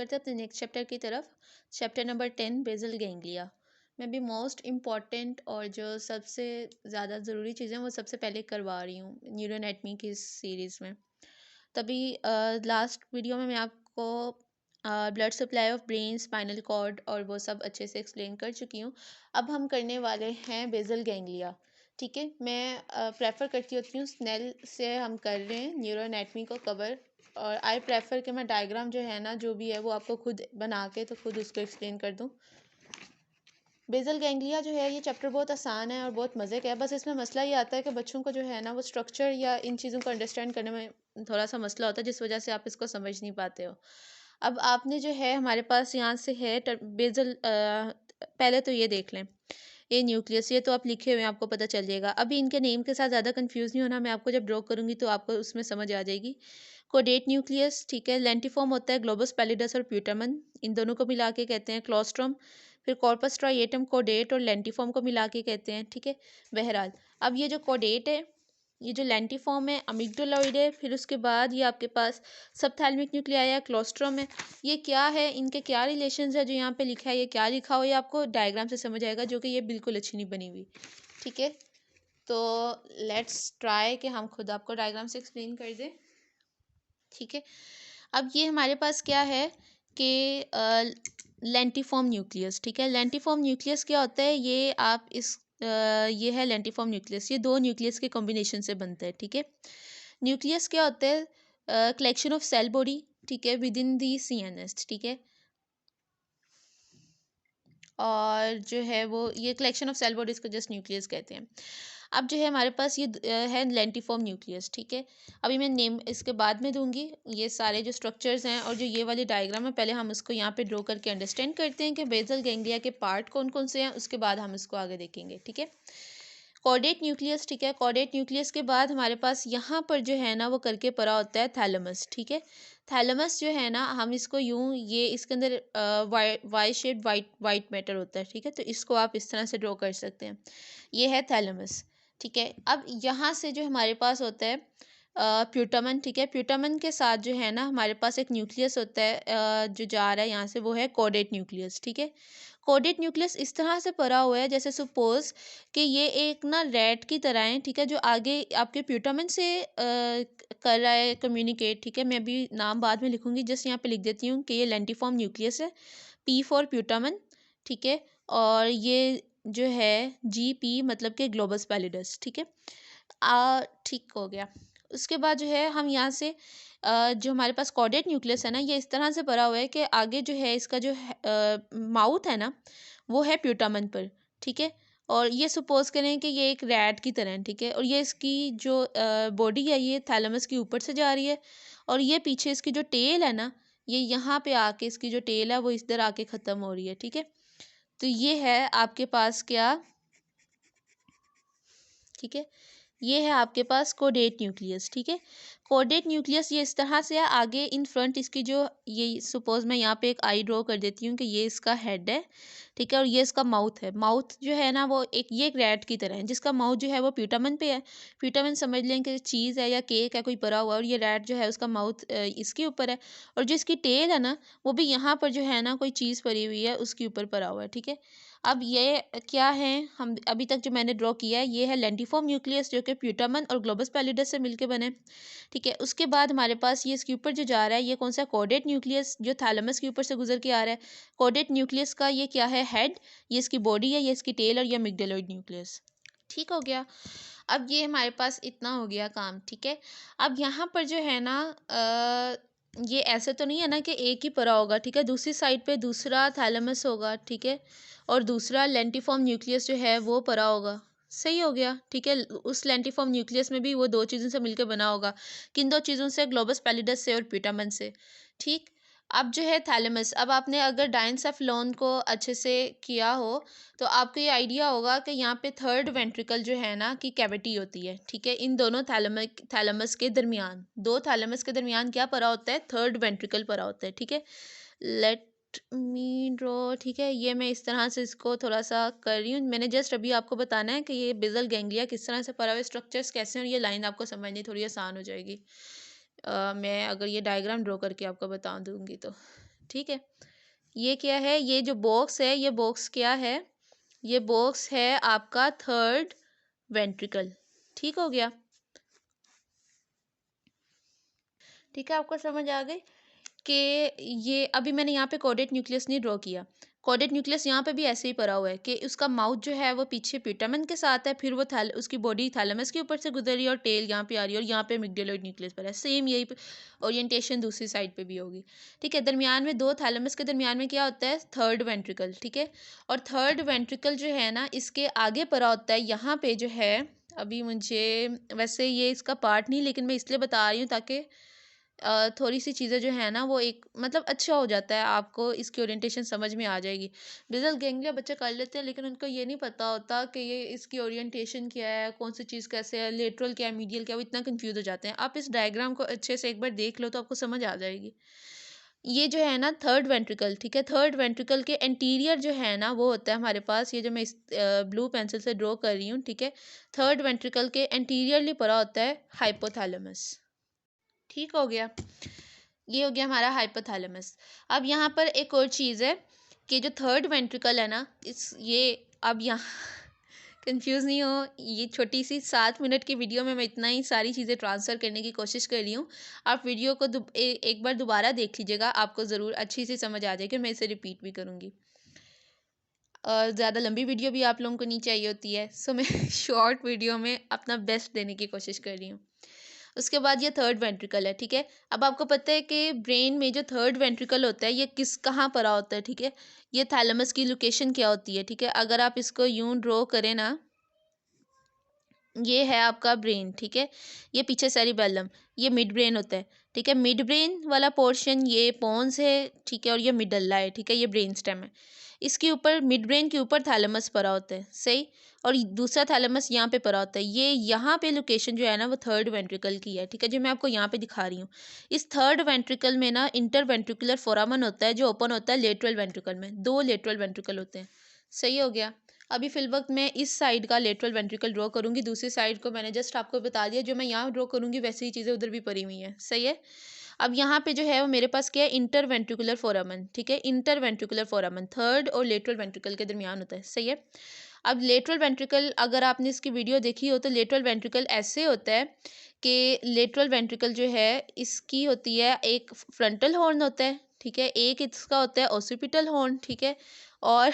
करते हैं अपने नेक्स्ट चैप्टर की तरफ। चैप्टर नंबर 10 बेसल गैंग्लिया में भी मोस्ट इम्पॉर्टेंट और जो सबसे ज़्यादा ज़रूरी चीज़ें वो सबसे पहले करवा रही हूँ न्यूरोएनाटमी की इस सीरीज़ में। तभी लास्ट वीडियो में मैं आपको blood supply of brain, spinal cord और वो सब अच्छे से एक्सप्लेन कर चुकी हूँ। अब हम करने वाले हैं बेसल गैंग्लिया। ठीक है, मैं प्रेफर करती होती हूँ स्नेल से हम कर रहे हैं न्यूरोएनाटमी को कवर, और आई प्रेफर कि मैं डायग्राम जो है ना जो भी है वो आपको खुद बना के तो खुद उसको एक्सप्लेन कर दूँ। बेसल गैंग्लिया जो है ये चैप्टर बहुत आसान है और बहुत मज़े का है। बस इसमें मसला ये आता है कि बच्चों को जो है ना वो स्ट्रक्चर या इन चीज़ों को अंडरस्टैंड करने में थोड़ा सा मसला होता है, जिस वजह से आप इसको समझ नहीं पाते हो। अब आपने जो है हमारे पास यहाँ से है बेसल, पहले तो ये देख लें, ये न्यूक्लियस, ये तो आप लिखे हुए हैं आपको पता चल जाएगा। अभी इनके नेम के साथ ज़्यादा कंफ्यूज नहीं होना, मैं आपको जब ड्रॉ करूँगी तो आपको उसमें समझ आ जाएगी। कोडेट न्यूक्लियस, ठीक है, लेंटिफॉर्म होता है ग्लोबस पैलिडस और प्यूटामन, इन दोनों को मिला के कहते हैं क्लोस्ट्रम। फिर कॉर्पस स्ट्राइएटम कोडेट और लेंटिफॉर्म को मिला के कहते हैं, ठीक है। बहरहाल अब ये जो कोडेट है, ये जो लेंटिफॉर्म है अमिग्डोलॉइड है, फिर उसके बाद ये आपके पास सबथैलेमिक न्यूक्लियाई है, क्लोस्ट्रम है। ये क्या है, इनके क्या रिलेशंस है जो यहाँ पे लिखा है, ये क्या लिखा हो ये आपको डायग्राम से समझ आएगा, जो कि ये बिल्कुल अच्छी नहीं बनी हुई। ठीक है, तो लेट्स ट्राई कि हम खुद आपको डायग्राम से एक्सप्लेन कर दें। ठीक है, अब ये हमारे पास क्या है कि लेंटिफॉर्म न्यूक्लियस। ठीक है, लेंटिफॉर्म न्यूक्लियस क्या होता है, ये आप इस ये है लेंटिफॉर्म न्यूक्लियस, ये दो न्यूक्लियस के कॉम्बिनेशन से बनता है। ठीक है, न्यूक्लियस क्या होता है, कलेक्शन ऑफ सेल बॉडी, ठीक है, विद इन दी CNS। ठीक है, और जो है वो ये कलेक्शन ऑफ सेल बॉडीज को जस्ट न्यूक्लियस कहते हैं। अब जो है हमारे पास ये है लेंटिफॉर्म न्यूक्लियस। ठीक है, अभी मैं नेम इसके बाद में दूंगी, ये सारे जो स्ट्रक्चर्स हैं और जो ये वाली डायग्राम है पहले हम उसको यहाँ पे ड्रॉ करके अंडरस्टैंड करते हैं कि बेसल गैंग्लिया के पार्ट कौन कौन से हैं, उसके बाद हम इसको आगे देखेंगे। ठीक है, कॉर्डेट न्यूक्लियस, ठीक है, कॉर्डेट न्यूक्लियस के बाद हमारे पास यहाँ पर जो है ना वो करके पड़ा होता है थैलेमस। ठीक है, थैलेमस जो है ना हम इसको यूं, ये इसके अंदर वाई शेप वाइट मैटर होता है। ठीक है, तो इसको आप इस तरह से ड्रॉ कर सकते हैं, ये है थैलेमस। ठीक है, अब यहाँ से जो हमारे पास होता है प्यूटामन। ठीक है, प्यूटामन के साथ जो है ना हमारे पास एक न्यूक्लियस होता है जो जा रहा है यहाँ से, वो है कॉर्डेट न्यूक्लियस। ठीक है, कोडेट न्यूक्लियस इस तरह से पड़ा हुआ है जैसे सपोज कि ये एक ना रैट की तरह है। ठीक है, जो आगे आपके प्यूटामन से कर रहा है कम्युनिकेट। ठीक है, मैं अभी नाम बाद में लिखूंगी, जस्ट यहाँ पे लिख देती हूँ कि ये लेंटिफॉर्म न्यूक्लियस है, P फॉर प्यूटामन। ठीक है, और ये जो है GP मतलब कि ग्लोबस पैलिडस। ठीक है, ठीक हो गया। उसके बाद जो है हम यहाँ से जो हमारे पास कॉर्डेट न्यूक्लियस है ना, ये इस तरह से भरा हुआ है कि आगे जो है इसका जो माउथ है ना वो है प्यूटामन पर। ठीक है, और ये सपोज करें कि ये एक रैट की तरह है। ठीक है, और ये इसकी जो बॉडी है ये थैलेमस के ऊपर से जा रही है, और ये पीछे इसकी जो टेल है ना, ये यहाँ पे आके इसकी जो टेल है वो इधर आके ख़त्म हो रही है। ठीक है, तो ये है आपके पास क्या, ठीक है, ये है आपके पास कोडेट न्यूक्लियस। ठीक है, कोडेट न्यूक्लियस ये इस तरह से है, आगे इन फ्रंट इसकी जो, ये सपोज मैं यहाँ पे एक आई ड्रॉ कर देती हूँ कि ये इसका हेड है। ठीक है, और ये इसका माउथ है। माउथ जो है ना वो एक, ये एक रैट की तरह है जिसका माउथ जो है वो प्यूटामन पे है। प्यूटामन समझ लें कि चीज़ है या केक है कोई परा हुआ, और ये रैट जो है उसका माउथ इसके ऊपर है, और जो इसकी टेल है ना वो भी यहाँ पर जो है ना कोई चीज़ परी हुई है उसके ऊपर परा हुआ है। ठीक है, अब ये क्या है, हम अभी तक जो मैंने ड्रॉ किया है ये है लेंटिफॉर्म न्यूक्लियस जो कि प्यूटामन और ग्लोबस पैलिडस से मिलके बने। ठीक है, उसके बाद हमारे पास ये इसके ऊपर जो जा रहा है ये कौन सा, कोडेट न्यूक्लियस जो थैलेमस के ऊपर से गुजर के आ रहा है। कोडेट न्यूक्लियस का ये क्या है, हेड, ये इसकी बॉडी है, ये इसकी टेल, और ये अमिग्डालॉइड न्यूक्लियस। ठीक हो गया, अब ये हमारे पास इतना हो गया काम। ठीक है, अब यहाँ पर जो है ना ये ऐसे तो नहीं है ना कि एक ही परा होगा। ठीक है, दूसरी साइड पे दूसरा थैलेमस होगा। ठीक है, और दूसरा लेंटिफॉर्म न्यूक्लियस जो है वो परा होगा। सही हो गया। ठीक है, उस लेंटिफॉर्म न्यूक्लियस में भी वो दो चीज़ों से मिलकर बना होगा। किन दो चीज़ों से, ग्लोबस पैलिडस से और प्यूटामन से। ठीक, अब जो है थैलेमस, अब आपने अगर डाइनसेफलोन को अच्छे से किया हो तो आपको ये आइडिया होगा कि यहाँ पे थर्ड वेंट्रिकल जो है ना की कैविटी होती है। ठीक है, इन दोनों थैलेमस के दरमियान, दो थैलेमस के दरमियान क्या पड़ा होता है, थर्ड वेंट्रिकल पड़ा होता है। ठीक है, लेट मी ड्रॉ। ठीक है, ये मैं इस तरह से इसको थोड़ा सा कर रही हूँ, मैंने जस्ट अभी आपको बताना है कि ये बेसल गैंग्लिया किस तरह से पड़ा हुआ है, स्ट्रक्चर्स कैसे हैं, और ये लाइन आपको समझनी थोड़ी आसान हो जाएगी मैं अगर ये डायग्राम ड्रॉ करके आपको बता दूंगी तो। ठीक है। ये क्या है, ये जो बॉक्स है, ये बॉक्स क्या है, ये बॉक्स है आपका थर्ड वेंट्रिकल। ठीक हो गया। ठीक है, आपको समझ आ गई कि ये अभी मैंने यहाँ पे कॉर्डेट न्यूक्लियस नहीं ड्रॉ किया। कॉर्डेट न्यूक्लियस यहाँ पे भी ऐसे ही पड़ा हुआ है कि उसका माउथ जो है वो पीछे पिटामेन के साथ है, फिर वो उसकी बॉडी थैलेमस के ऊपर से गुजर रही है और टेल यहाँ पे आ रही है और यहाँ पे मिगडेलोइड न्यूक्लियस पर है। सेम यही ओरिएंटेशन दूसरी साइड पे भी होगी। ठीक है, दरमियान में दो थैलेमस के दरमियान में क्या होता है, थर्ड वेंट्रिकल। ठीक है, और थर्ड वेंट्रिकल जो है ना, इसके आगे पड़ा होता है यहाँ पे जो है, अभी मुझे वैसे ये इसका पार्ट नहीं, लेकिन मैं इसलिए बता रही हूँ ताकि थोड़ी सी चीज़ें जो है ना वो एक मतलब अच्छा हो जाता है, आपको इसकी ओरिएंटेशन समझ में आ जाएगी। बेसल गैंग्लिया बच्चे कर लेते हैं लेकिन उनको ये नहीं पता होता कि ये इसकी ओरिएंटेशन क्या है, कौन सी चीज़ कैसे है, लेटरल क्या है, मीडियल क्या है, वो इतना कंफ्यूज हो जाते हैं। आप इस डायग्राम को अच्छे से एक बार देख लो तो आपको समझ आ जाएगी। ये जो है ना थर्ड वेंट्रिकल, ठीक है, थर्ड वेंट्रिकल के एंटीरियर जो है ना वो होता है हमारे पास, ये जो मैं इस ब्लू पेंसिल से ड्रॉ कर रही हूँ। ठीक है, थर्ड वेंट्रिकल के एंटीरियरली पड़ा होता है हाइपोथैलेमस। ठीक हो गया, ये हो गया हमारा हाइपोथैलेमस। अब यहाँ पर एक और चीज़ है कि जो थर्ड वेंट्रिकल है ना, इस ये अब यहाँ कंफ्यूज नहीं हो, ये छोटी सी 7 मिनट की वीडियो में मैं इतना ही सारी चीज़ें ट्रांसफ़र करने की कोशिश कर रही हूँ। आप वीडियो को एक बार दोबारा देख लीजिएगा, आपको ज़रूर अच्छी सी समझ आ जाएगी। मैं इसे रिपीट भी करूँगी। ज़्यादा लंबी वीडियो भी आप लोगों को नहीं चाहिए होती है, सो मैं शॉर्ट वीडियो में अपना बेस्ट देने की कोशिश कर रही हूँ। उसके बाद ये थर्ड वेंट्रिकल है। ठीक है, अब आपको पता है कि ब्रेन में जो थर्ड वेंट्रिकल होता है ये कहाँ पड़ा होता है। ठीक है, ये थैलेमस की लोकेशन क्या होती है। ठीक है, अगर आप इसको यूं ड्रॉ करें ना, ये है आपका ब्रेन। ठीक है, ये पीछे सेरिबेलम, ये मिड ब्रेन होता है। ठीक है, मिड ब्रेन वाला पोर्शन ये पोन्स है। ठीक है, और ये मिडल्ला है। ठीक है, ये ब्रेन स्टेम है। इसके ऊपर मिड ब्रेन के ऊपर थैलेमस पड़ा होता है, सही, और दूसरा थैलेमस यहाँ पे पड़ा होता है। ये यहाँ पे लोकेशन जो है ना वो थर्ड वेंट्रिकल की है। ठीक है, जो मैं आपको यहाँ पे दिखा रही हूँ। इस थर्ड वेंट्रिकल में ना इंटर वेंट्रिकुलर फोरामन होता है जो ओपन होता है लेटरल वेंट्रिकल में। दो लेटरल वेंट्रिकल होते हैं, सही हो गया। अभी फिल वक्त मैं इस साइड का लेटरल वेंट्रिकल ड्रॉ करूंगी, दूसरी साइड को मैंने जस्ट आपको बता दिया, जो मैं यहाँ ड्रॉ करूंगी वैसे ही चीज़ें उधर भी पड़ी हुई हैं, सही है। अब यहाँ पे जो है वो मेरे पास क्या है, इंटर वेंट्रिकुलर फोरामन। ठीक है, इंटर वेंट्रिकुलर फोरामन थर्ड और लेटरल वेंट्रिकल के दरमियान होता है, सही है। अब लेटरल वेंट्रिकल अगर आपने इसकी वीडियो देखी हो तो लेटरल वेंट्रिकल ऐसे होता है कि लेटरल वेंट्रिकल जो है इसकी होती है, एक फ्रंटल हॉर्न होता है। ठीक है, एक इसका होता है ऑसिपिटल हॉर्न। ठीक है, और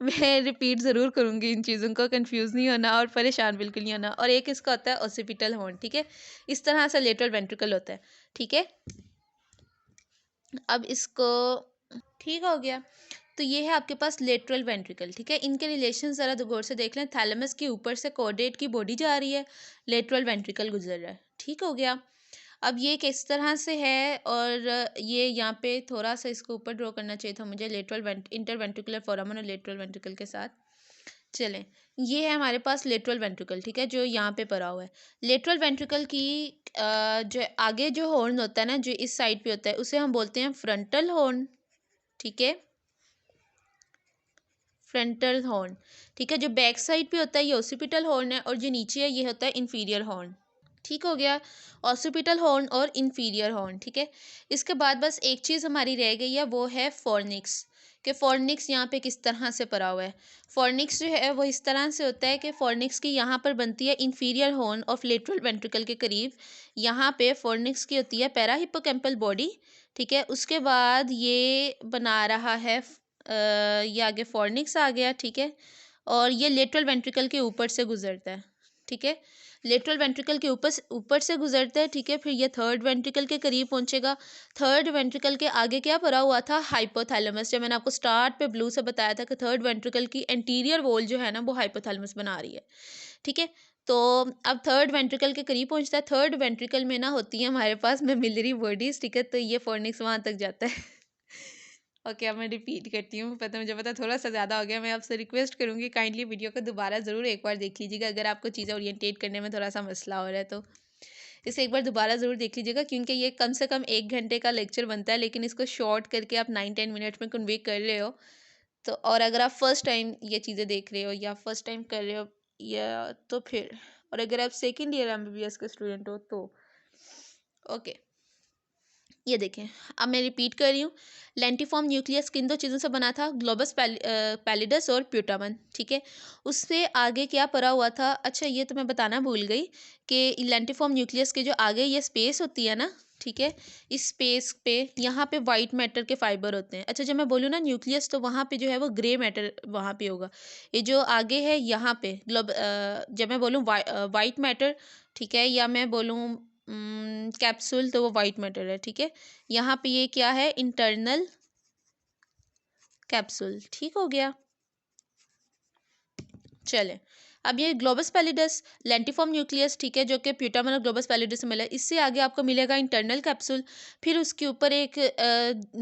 मैं रिपीट ज़रूर करूँगी इन चीज़ों को, कंफ्यूज नहीं होना और परेशान बिल्कुल नहीं होना। और एक इसका होता है ऑसिपिटल हॉर्न। ठीक है, इस तरह से लेटरल वेंट्रिकल होता है। ठीक है, अब इसको ठीक हो गया। तो ये है आपके पास लेटरल वेंट्रिकल। ठीक है, इनके रिलेशन ज़रा गौर से देख लें। थैलेमस के ऊपर से कॉर्डेट की बॉडी जा रही है, लेटरल वेंट्रिकल गुजर रहा है। ठीक हो गया। अब ये किस तरह से है, और ये यहाँ पे थोड़ा सा इसको ऊपर ड्रॉ करना चाहिए था मुझे, लेटरल इंटरवेंट्रिकुलर फोरामन और लेटरल वेंट्रिकल के साथ। चलें, ये है हमारे पास लेटरल वेंट्रिकल। ठीक है, जो यहाँ पे पड़ा हुआ है। लेटरल वेंट्रिकल की जो आगे जो हॉर्न होता है ना, जो इस साइड पे होता है, उसे हम बोलते हैं फ्रंटल हॉर्न। ठीक है, फ्रंटल हॉर्न। ठीक है, जो बैक साइड पे होता है ये ओसिपिटल हॉर्न है, और जो नीचे है ये होता है इंफीरियर हॉर्न। ठीक हो गया, ऑसिपिटल हॉर्न और इंफीरियर हॉर्न। ठीक है, इसके बाद बस एक चीज़ हमारी रह गई है, वो है फॉर्निक्स। कि फॉर्निक्स यहाँ पे किस तरह से पड़ा हुआ है। फॉर्निक्स जो है वो इस तरह से होता है कि फॉर्निक्स की यहाँ पर बनती है inferior horn of lateral ventricle के करीब। यहाँ पे फॉर्निक्स की होती है पैरा हिप्पोकैम्पल बॉडी। ठीक है, उसके बाद ये बना रहा है ये आगे फॉर्निक्स आ गया। ठीक है, और ये लेटरल वेंट्रिकल के ऊपर से गुजरता है। ठीक है, लेटरल वेंट्रिकल के ऊपर से गुजरता है। ठीक है, फिर ये थर्ड वेंट्रिकल के करीब पहुंचेगा। थर्ड वेंट्रिकल के आगे क्या पड़ा हुआ था, हाइपोथैलेमस। जब मैंने आपको स्टार्ट पे ब्लू से बताया था कि थर्ड वेंट्रिकल की एंटीरियर वॉल जो है ना वो हाइपोथैलेमस बना रही है। ठीक है, तो अब थर्ड वेंट्रिकल के करीब पहुंचता है। थर्ड वेंट्रिकल में ना होती है हमारे पास मेमिलरी बॉडीज। ठीक है, तो ये फोर्निक्स वहां तक जाता है। ओके, अब मैं रिपीट करती हूँ, मुझे पता थोड़ा सा ज़्यादा हो गया। मैं आपसे रिक्वेस्ट करूँगी काइंडली वीडियो को दोबारा ज़रूर एक बार देख लीजिएगा, अगर आपको चीज़ें ओरिएंटेट करने में थोड़ा सा मसला हो रहा है तो इसे एक बार दोबारा ज़रूर देख लीजिएगा, क्योंकि ये कम से कम 1 घंटे का लेक्चर बनता है, लेकिन इसको शॉर्ट करके आप 9-10 मिनट में कन्वे कर रहे हो। तो और अगर आप फर्स्ट टाइम ये चीज़ें देख रहे हो या फर्स्ट टाइम कर रहे हो, या तो फिर, और अगर आप सेकेंड ईयर MBBS के स्टूडेंट हो तो ओके, ये देखें, अब मैं रिपीट कर रही हूँ, लेंटिफॉर्म न्यूक्लियस किन दो चीज़ों से बना था, ग्लोबस पैलिडस और प्यूटामन, ठीक है। उससे आगे क्या पड़ा हुआ था, अच्छा ये तो मैं बताना भूल गई कि लेंटिफॉर्म न्यूक्लियस के जो आगे ये स्पेस होती है ना, ठीक है, इस स्पेस पे यहाँ पे वाइट मैटर के फाइबर होते हैं। अच्छा, जब मैं बोलूँ ना न्यूक्लियस, तो वहाँ पे जो है वो ग्रे मैटर वहाँ पे होगा। ये जो आगे है यहाँ पे जब मैं बोलूँ वाइट मैटर, ठीक है, या मैं बोलूँ कैप्सूल, तो वो वाइट मैटर है, ठीक है। यहाँ पे ये क्या है, इंटरनल कैप्सूल, ठीक हो गया। चले, अब ये ग्लोबस पैलिडस लेंटिफॉर्म न्यूक्लियस, ठीक है, जो कि प्यूटामन और ग्लोबस पैलिडस से मिला है। इससे आगे आपको मिलेगा इंटरनल कैप्सूल, फिर उसके ऊपर एक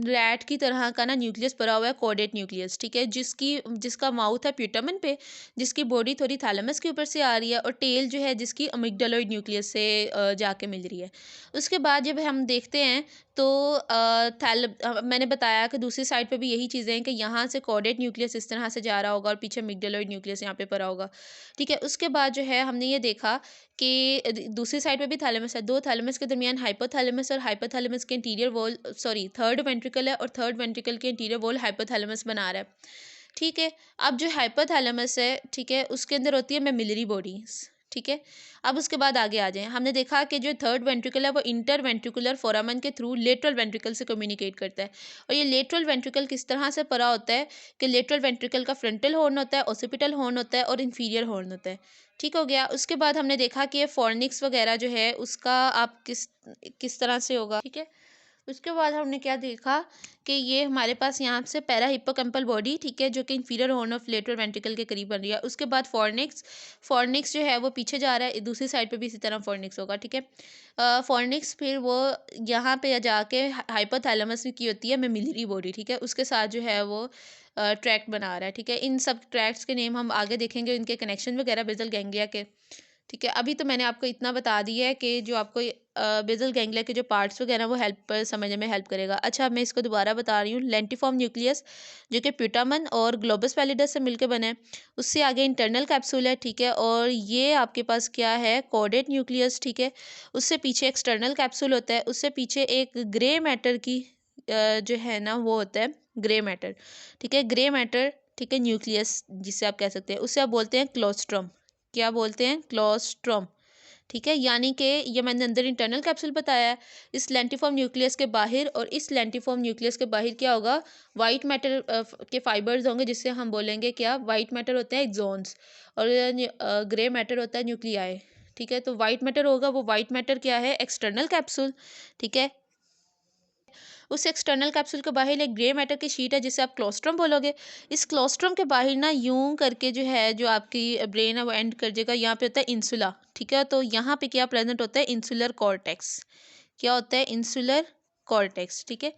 रैट की तरह का ना न्यूक्लियस पड़ा हुआ है, कोडेट न्यूक्लियस, ठीक है, जिसका माउथ है प्यूटामन पे, जिसकी बॉडी थोड़ी थैलेमस के ऊपर से आ रही है, और टेल जो है जिसकी अमिगडालॉइड न्यूक्लियस से जाके मिल रही है। उसके बाद जब हम देखते हैं तो मैंने बताया कि दूसरी साइड पे भी यही चीज़ें हैं कि यहाँ से कोडेट न्यूक्लियस इस तरह से जा रहा होगा और पीछे मिगडालॉइड न्यूक्लियस यहाँ पे पड़ा होगा, ठीक है। उसके बाद जो है हमने ये देखा कि दूसरी साइड पे भी थैलेमस है, दो थैलेमस के दरमियान हाइपोथैलेमस और हाइपोथैलेमस के interior wall, sorry third ventricle है, और थर्ड वेंट्रिकल के इंटीरियर वॉल हाइपोथैलेमस बना रहा है, ठीक है। अब जो हाइपोथैलेमस है, ठीक है, उसके अंदर होती है मेमिलरी बॉडीज, ठीक है। अब उसके बाद आगे आ जाएं, हमने देखा कि जो थर्ड वेंट्रिकल है वो इंटर वेंट्रिकुलर फोरामन के थ्रू लेटरल वेंट्रिकल से कम्युनिकेट करता है। और ये लेटरल वेंट्रिकल किस तरह से पड़ा होता है कि लेटरल वेंट्रिकल का फ्रंटल हॉर्न होता है, ऑसिपिटल हॉर्न होता है और इन्फीरियर हॉर्न होता है, ठीक हो गया। उसके बाद हमने देखा कि ये फॉर्निक्स वगैरह जो है उसका आप किस किस तरह से होगा, ठीक है। उसके बाद हमने क्या देखा कि ये हमारे पास यहाँ से पैरा हिप्पोकैम्पल बॉडी, ठीक है, जो कि inferior horn of lateral ventricle के करीब बन रही है। उसके बाद फॉर्निक्स जो है वो पीछे जा रहा है, दूसरी साइड पे भी इसी तरह फॉर्निक्स होगा, ठीक है। फॉर्निक्स फिर वो यहाँ पे जाके हाइपोथैलेमस की होती है मेमिलरी बॉडी, ठीक है, उसके साथ जो है वो ट्रैक्ट बना रहा है, ठीक है। इन सब ट्रैक्ट्स के नेम हम आगे देखेंगे, इनके कनेक्शन वगैरह बेसल गैंग्लिया के, ठीक है। अभी तो मैंने आपको इतना बता दिया है कि जो आपको बेसल गैंग्लिया के जो पार्ट्स वगैरह वो हेल्प समझने में हेल्प करेगा। अच्छा, मैं इसको दोबारा बता रही हूँ, लेंटिफॉर्म न्यूक्लियस जो कि प्यूटामन और ग्लोबस पैलिडस से मिलकर बना है, उससे आगे इंटरनल कैप्सूल है, ठीक है, और ये आपके पास क्या है, कोडेट न्यूक्लियस, ठीक है। उससे पीछे एक्सटर्नल कैप्सूल होता है, उससे पीछे एक ग्रे मैटर की जो है ना वो होता है ग्रे मैटर, ठीक है, ग्रे मैटर, ठीक है, न्यूक्लियस जिसे आप कह सकते हैं, उससे आप बोलते हैं क्लोस्ट्रम। क्या बोलते हैं, क्लोस्ट्रम, ठीक है। यानी कि ये मैंने अंदर इंटरनल कैप्सूल बताया है, इस लेंटिफॉर्म न्यूक्लियस के बाहर, और इस लेंटिफॉर्म न्यूक्लियस के बाहर क्या होगा, वाइट मैटर के फाइबर्स होंगे, जिससे हम बोलेंगे क्या, वाइट मैटर होते हैं एक्सॉन्स, और ग्रे मैटर होता है न्यूक्लियाई, ठीक है। तो वाइट मैटर होगा, वो वाइट मैटर क्या है, एक्सटर्नल कैप्सूल, ठीक है। उस एक्सटर्नल कैप्सूल के बाहर एक ग्रे मैटर की शीट है जिसे आप क्लोस्ट्रम बोलोगे। इस क्लोस्ट्रम के बाहर ना यूं करके जो है, जो आपकी ब्रेन है वो एंड कर देगा, यहाँ पे होता है इंसुला, ठीक है। तो यहाँ पे क्या प्रेजेंट होता है, इंसुलर कॉर्टेक्स, क्या होता है, इंसुलर कॉर्टेक्स, ठीक है।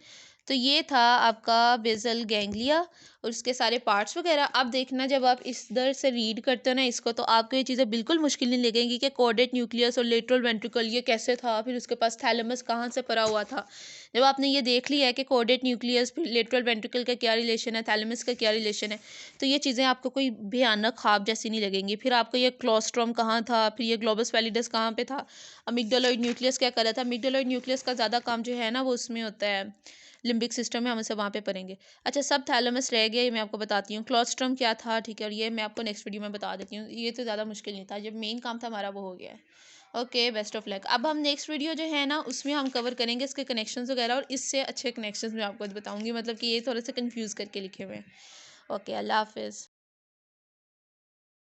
तो ये था आपका बेसल गैंग्लिया और उसके सारे पार्ट्स वगैरह। अब देखना, जब आप इस दर से रीड करते हो ना इसको, तो आपको ये चीज़ें बिल्कुल मुश्किल नहीं लगेंगी कि कोडेट न्यूक्लियस और लेटरल वेंट्रिकल ये कैसे था, फिर उसके पास थैलेमस कहाँ से पड़ा हुआ था। जब आपने ये देख लिया है कि कोडेट न्यूक्लियस फिर लेटरल वेंट्रिकल का क्या रिलेशन है, थैलेमस का क्या रिलेशन है, तो ये चीज़ें आपको कोई भयानक ख्वाब जैसी नहीं लगेंगी। फिर आपको ये क्लोस्ट्रम कहाँ था, फिर ये ग्लोबस पैलिडस कहाँ पे था, अमिगडालॉइड न्यूक्लियस क्या कर रहा था। अमिगडालॉइड न्यूक्लियस का ज़्यादा काम जो है ना वो उसमें होता है, लिम्बिक सिस्टम में, हम उसे वहाँ पे पढ़ेंगे। अच्छा, सब थैलेमस रह गया, ये मैं आपको बताती हूँ। क्लोस्ट्रम क्या था, ठीक है, और ये मैं आपको नेक्स्ट वीडियो में बता देती हूँ। ये तो ज़्यादा मुश्किल नहीं था, जब मेन काम था हमारा वो हो गया है। Okay, best of luck. अब हम नेक्स्ट वीडियो जो है ना उसमें हम कवर करेंगे इसके कनेक्शंस वगैरह, और इससे अच्छे कनेक्शंस मैं आपको बताऊँगी, मतलब कि ये थोड़े से कन्फ्यूज़ करके लिखे हुए हैं। ओके, अल्लाह हाफिज़।